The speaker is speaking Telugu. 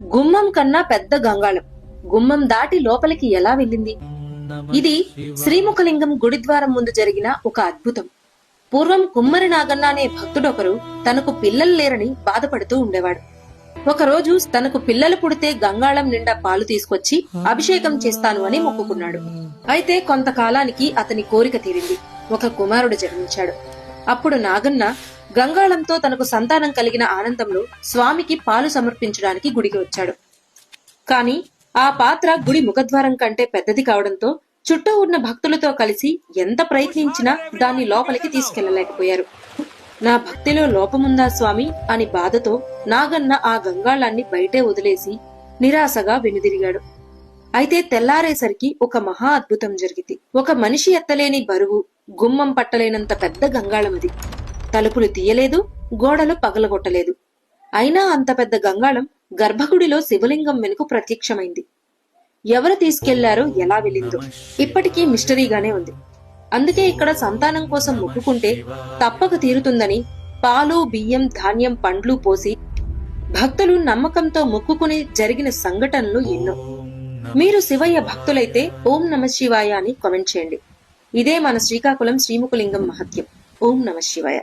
గుమ్మం కన్నా పెద్ద గంగాళం గుమ్మం దాటి లోపలికి ఎలా వెళ్ళింది? ఇది శ్రీముఖలింగం గుడిద్వారం ముందు జరిగిన ఒక అద్భుతం. పూర్వం కుమ్మరి నాగన్న అనే భక్తుడొకరు తనకు పిల్లలు లేరని బాధపడుతూ ఉండేవాడు. ఒకరోజు తనకు పిల్లలు పుడితే గంగాళం నిండా పాలు తీసుకొచ్చి అభిషేకం చేస్తాను అని మొక్కుకున్నాడు. అయితే కొంతకాలానికి అతని కోరిక తీరింది. ఒక కుమారుడు జన్మించాడు. అప్పుడు నాగన్న గంగాళంతో తనకు సంతానం కలిగిన ఆనందంలో స్వామికి పాలు సమర్పించడానికి గుడికి వచ్చాడు. కాని ఆ పాత్ర గుడి ముఖద్వారం కంటే పెద్దది కావడంతో చుట్టూ ఉన్న భక్తులతో కలిసి ఎంత ప్రయత్నించినా దాన్ని లోపలికి తీసుకెళ్లలేకపోయారు. నా భక్తిలో లోపముందా స్వామి అని బాధతో నాగన్న ఆ గంగాళాన్ని బయటే వదిలేసి నిరాశగా వెనుదిరిగాడు. అయితే తెల్లారేసరికి ఒక మహా అద్భుతం జరిగింది. ఒక మనిషి ఎత్తలేని బరువు, గుమ్మం పట్టలేనంత పెద్ద గంగాళమది. తలుపులు తీయలేదు, గోడలు పగలగొట్టలేదు. అయినా అంత పెద్ద గంగాళం గర్భగుడిలో శివలింగం వెనుక ప్రత్యక్షమైంది. ఎవరు తీసుకెళ్లారో, ఎలా వెళ్ళిందో ఇప్పటికీ మిస్టరీగానే ఉంది. అందుకే ఇక్కడ సంతానం కోసం మొక్కుకుంటే తప్పక తీరుతుందని పాలు, బియ్యం, ధాన్యం, పండ్లు పోసి భక్తులు నమ్మకంతో మొక్కుకుని జరిగిన సంఘటనలు ఎన్నో. మీరు శివయ్య భక్తులైతే ఓం నమ శివాయ అని కామెంట్ చేయండి. ఇదే మన శ్రీకాకుళం శ్రీముఖలింగం మహత్యం. ఓం నమ శివాయ.